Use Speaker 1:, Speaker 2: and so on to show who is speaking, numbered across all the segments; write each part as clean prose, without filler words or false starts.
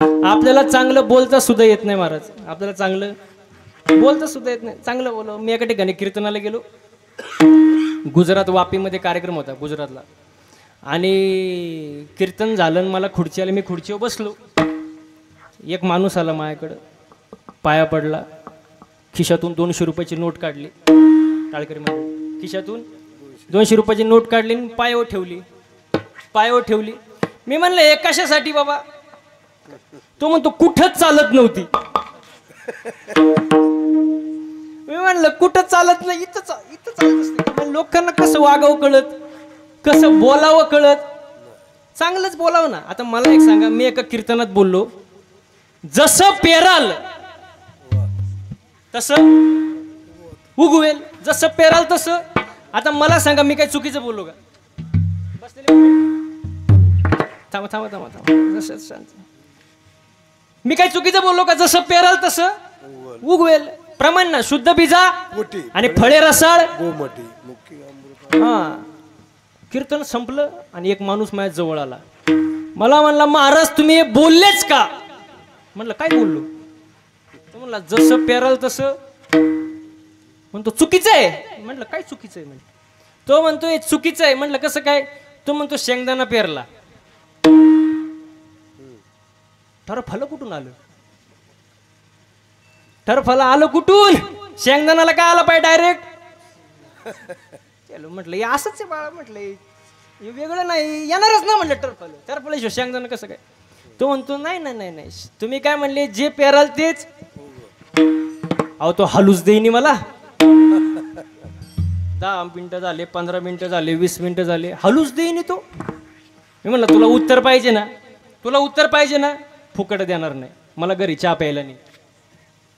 Speaker 1: आपल्याला चांगलं बोलता सुद्धा येत नाही महाराज, आपल्याला चांगलं बोलता सुद्धा येत नाही. चांगलं बोल. मी एका ठिकाणी कीर्तनाला गेलो, गुजरात वापीमध्ये कार्यक्रम होता गुजरातला, आणि कीर्तन झालं, मला खुर्ची आली, मी खुर्चीवर बसलो. एक माणूस आला माझ्याकडं, पाया पडला, खिशातून 200 रुपयाची नोट काढली, टाळकरी म्हणजे खिशातून 200 रुपयाची नोट काढली आणि पायावर ठेवली, पायावर ठेवली. मी म्हणलं हे कशासाठी बाबा? तो म्हणतो कुठंच चालत नव्हती. मी म्हणलं कुठं चालत नाही, इथं चालत असते. लोकांना कसं वागावं कळत, कसं बोलावं कळत, चांगलंच बोलावं ना. आता मला एक सांगा, मी एका कीर्तनात बोललो, जसं पेराल तसं उगवेल, जसं पेराल तसं. आता मला सांगा, मी काय चुकीचं बोललो का? थांबा थांबा थांबा थांबा, शांत. मी काय चुकीचं बोललो का? जसं पेराल तसं उगवेल. प्रमाण ना, शुद्ध बीजा आणि फळे रसाळ. हा, कीर्तन संपलं आणि एक माणूस माझ्या जवळ आला. मला म्हणला, महाराज तुम्ही बोललेच का? म्हणलं काय बोललो? तो म्हणला जसं पेराल तसं. म्हणतो चुकीचं आहे. म्हटलं काय चुकीचं आहे? म्हणजे तो म्हणतो चुकीचं आहे. म्हटलं कसं काय? तो म्हणतो शेंगदाणा पेरला. टरफल कुठून आलं? टरफल आलं कुठून? शेंगदाणाला काय आलं पाहिजे डायरेक्ट? चलो म्हटलं हे असंच आहे बाळा, म्हटलं हे वेगळं नाही, येणारच ना म्हटलं टरफल. टरफल शेंगदाणा कसं काय? तो म्हणतो नाही नाही नाही नाही, तुम्ही काय म्हणले, जे पेराल तेच. अहो तो हलूच देईनी मला. 10 मिनिटं झाले, 15 मिनिटं झाले, 20 मिनिटं झाले, हलूच देईनी तो. मी म्हणलं तुला उत्तर पाहिजे ना, तुला उत्तर पाहिजे ना, फुकट देणार नाही. मला घरी चहा प्यायला नाही.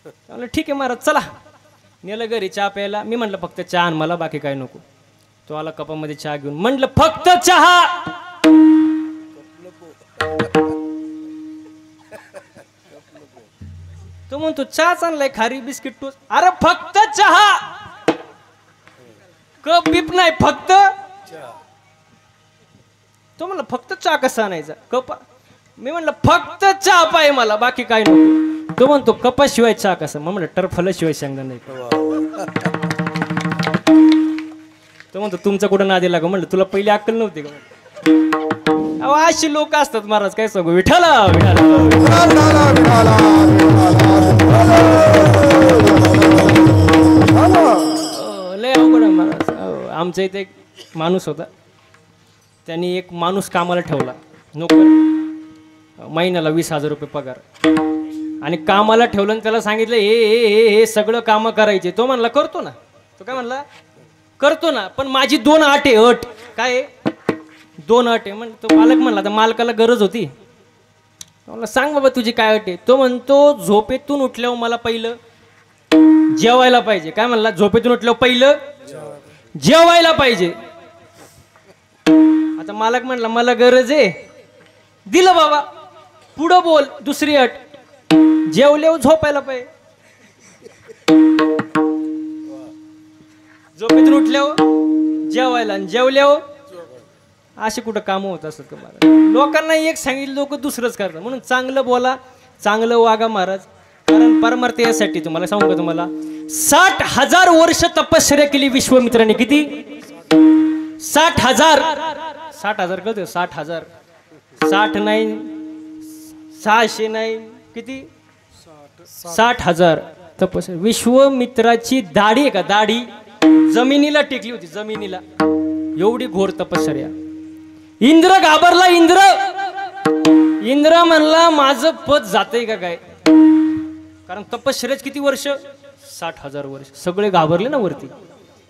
Speaker 1: म्हणलं ठीक आहे महाराज चला. नेलं घरी चहा प्यायला. मी म्हटलं फक्त चहा आण मला, बाकी काय नको. तो आला कपामध्ये चहा घेऊन. म्हटलं फक्त चहा. तो म्हणतो चहाच आणलाय, खारी बिस्किट टोस्ट. अरे फक्त चहा, कप बीप नाही, फक्त. तो म्हणला फक्त चहा कसा आणायचा? कप. मी म्हणलं फक्त चहा पाहिजे मला, बाकी काय नको. तो म्हणतो कपाशिवाय चहा कसा? मग म्हणलं टरफलाशिवाय शेंगदाणा नाही. तो म्हणतो तुमचं कुठं नादी लागा. म्हणलं तुला पहिली अक्कल नव्हती का? अहो अशी लोक असतात महाराज, काय सांगू. विठाला लय अवघड आहे महाराज. आमच्या इथे एक माणूस होता, त्यांनी एक माणूस कामाला ठेवला, नोकर, महिन्याला 20,000 रुपये पगार. आणि कामाला ठेवलं आणि त्याला सांगितलं हे सगळं कामं करायचे. तो म्हणला करतो ना. तो काय म्हणला? करतो ना, पण माझी 2 अट आहे. अट काय? 2 अट आहे. म्हण तो मालक म्हणला, तर मालकाला गरज होती. म्हणला सांग बाबा तुझी काय अट आहे? तो म्हणतो झोपेतून उठल्यावर मला पहिलं जेवायला पाहिजे. काय म्हणला? झोपेतून उठल्यावर पहिलं जेवायला पाहिजे. आता मालक म्हणला मला गरज आहे, दिलं बाबा. पुढं बोल दुसरी अट, जेवल्यावर झोपायला पाहिजे. झोपेतून उठल्यावर जेवायला आणि जेवल्यावर. असे कुठं कामं होत असत का महाराज? लोकांना एक सांगितलं, लोक दुसरंच करतात. म्हणून चांगलं बोला, चांगलं वागा महाराज. कारण परमार्थ यासाठी तुम्हाला सांगू का, तुम्हाला 60,000 वर्ष तपश्चर्या केली विश्वामित्राने. किती? 60,000. 60,000 कळतं? 60,000. 60 नाही, 600 नाही, किती? 60,000 तपश्चर्या. विश्वामित्राची दाढी आहे का, दाढी जमिनीला टेकली होती, जमिनीला. एवढी घोर तपश्चर्या. इंद्र घाबरला. इंद्र म्हणला माझं पद जातंय का काय? कारण तपश्चर्याच किती वर्ष? 60,000 वर्ष. सगळे घाबरले ना वरती.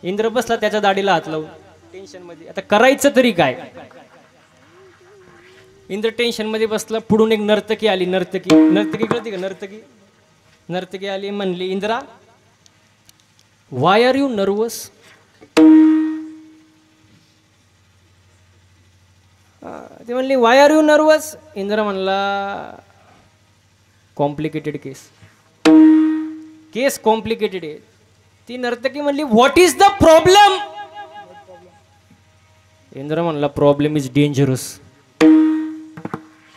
Speaker 1: इंद्र बसला त्याच्या दाढीला हात लावून टेन्शन मध्ये. आता करायचं तरी काय? इंद्र टेन्शन मध्ये बसला. पुढून एक नर्तकी आली. नर्तकी कळते का? नर्तकी आली. म्हणली Indra, why are you nervous? ते म्हणली why are you nervous? Indra म्हणला कॉम्प्लिकेटेड केस कॉम्प्लिकेटेड आहे. ती नर्तकी म्हणली what is the problem? Indra म्हणला प्रॉब्लेम इज डेंजरस.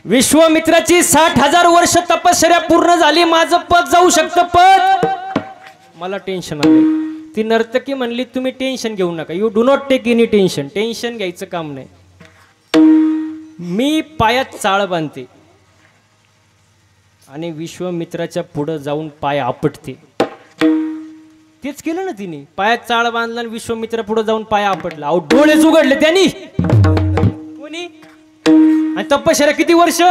Speaker 1: विश्वामित्राची 60,000 वर्ष तपश्चर्या पूर्ण झाली, माझं पद जाऊ शकतं, पद मला टेन्शन आलं. ती नर्तकी म्हणली तुम्ही टेन्शन घेऊ नका, you do not take any tension, tension घ्यायचं काम नाही. मी पायात चाळ बांधते आणि विश्वामित्राच्या पुढं जाऊन पाय आपटते. तेच केलं ना तिने, पायात चाळ बांधला आणि विश्वामित्रा पुढे जाऊन पाय आपटला. अहो डोळेच उघडले त्यांनी. कोणी? आणि तपश्चर्या किती वर्ष?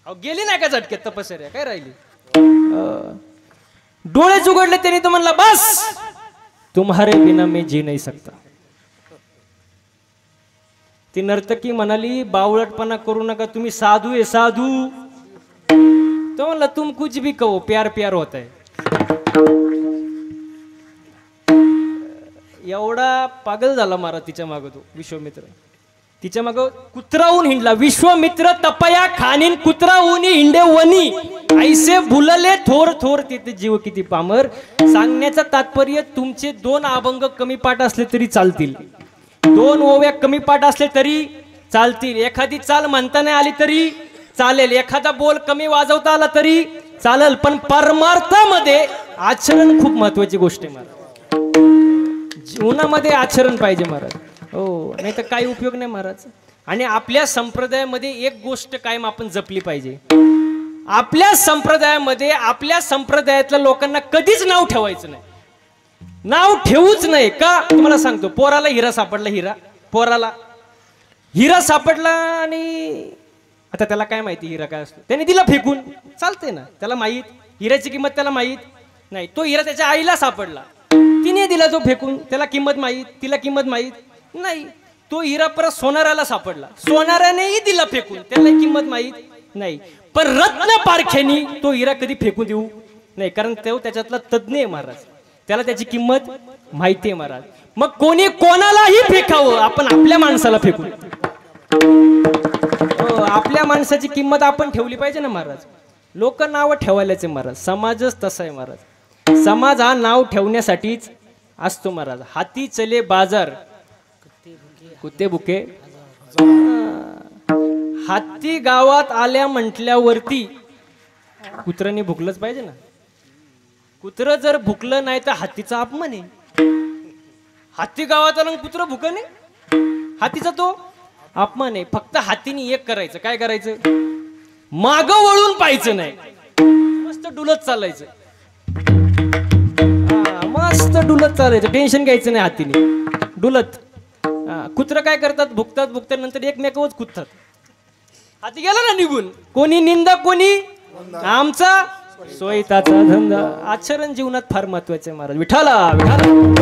Speaker 1: अहो गेली नाही का झटक्यात तपश्चर्या, काय राहिली? डोळेच उघडले त्यांनी. तो म्हणला बस, तुम्हारे बिना मैं जी नहीं सकता. ती नर्तकी म्हणाली बावळटपणा करू नका, तुम्ही साधू आहे साधू. तो म्हणला तुम कुछ भी कहो, प्यार प्यार होता है. एवढा पागल झाला मारा तिच्या माग तो विश्वामित्र. तिच्या माग कुत्राहून हिंडला. विश्वामित्र तपया खानीन कुत्राहून हिंडे वनी, ऐसे भुलले थोर थोर तिथे जीव किती पामर. सांगण्याचं तात्पर्य तुमचे 2 अभंग कमी पाठ असले तरी चालतील, 2 ओव्या कमी पाठ असले तरी चालतील, एखादी चाल म्हणता नाही आली तरी चालेल, एखादा बोल कमी वाजवता आला तरी चालेल, पण परमार्थामध्ये आचरण खूप महत्वाची गोष्ट आहे महाराज. जीवनामध्ये आचरण पाहिजे महाराज. हो, नाही तर काही उपयोग नाही महाराज. आणि आपल्या संप्रदायामध्ये एक गोष्ट कायम आपण जपली पाहिजे. आपल्या संप्रदायामध्ये आपल्या संप्रदायातल्या लोकांना कधीच नाव ठेवायचं नाही, नाव ठेवूच नाही. का तुम्हाला सांगतो, पोराला हिरा सापडला, पोराला हिरा सापडला आणि आता त्याला काय माहिती हिरा काय असतो, त्याने दिला फेकून, चालते ना, त्याला माहीत हिऱ्याची किंमत त्याला माहीत नाही. तो हिरा त्याच्या आईला सापडला, तिने दिला तो फेकून, त्याला किंमत माहीत, तिला किंमत माहीत नाही. तो हिरा परत सोनाराला सापडला, सोनारानेही दिला फेकून, त्याला किंमत माहीत नाही. पण रत्न पारख्यानी तो हिरा कधी फेकून देऊ नाही, कारण तो त्याच्यातला तज्ञ आहे महाराज, त्याला त्याची किंमत माहिती आहे महाराज. मग कोणी कोणालाही फेकावं, आपण आपल्या माणसाला फेकून, आपल्या माणसाची किंमत आपण ठेवली पाहिजे ना महाराज. लोक नाव ठेवायलाच आहे महाराज, समाजच तसा आहे महाराज. समाज हा नाव ठेवण्यासाठीच असतो महाराज. हाती चले बाजार कुत्ते बुके, हाती गावात आल्या म्हटल्यावरती कुत्र्याने भुकलंच पाहिजे ना. कुत्र जर भुकलं नाही तर हातीचा अपमान आहे. हाती गावात आलं कुत्र भुकं नाही, हातीचा तो अपमान आहे. फक्त हातीने एक करायचं, काय करायचं, माग वळून पाहायचं नाही, मस्त डुलत चालायचं, मस्त डुलत चालायचं, टेन्शन घ्यायचं नाही, हातीने डुलत. कुत्र काय करतात, भुकतात, भुकतात नंतर एकमेकावच कुदतात. हाती गेला ना निघून, कोणी निंदा कोणी आमचा सोयताचा धंदा. आचरण जीवनात फार महत्वाचं आहे महाराज. विठाला विठाला.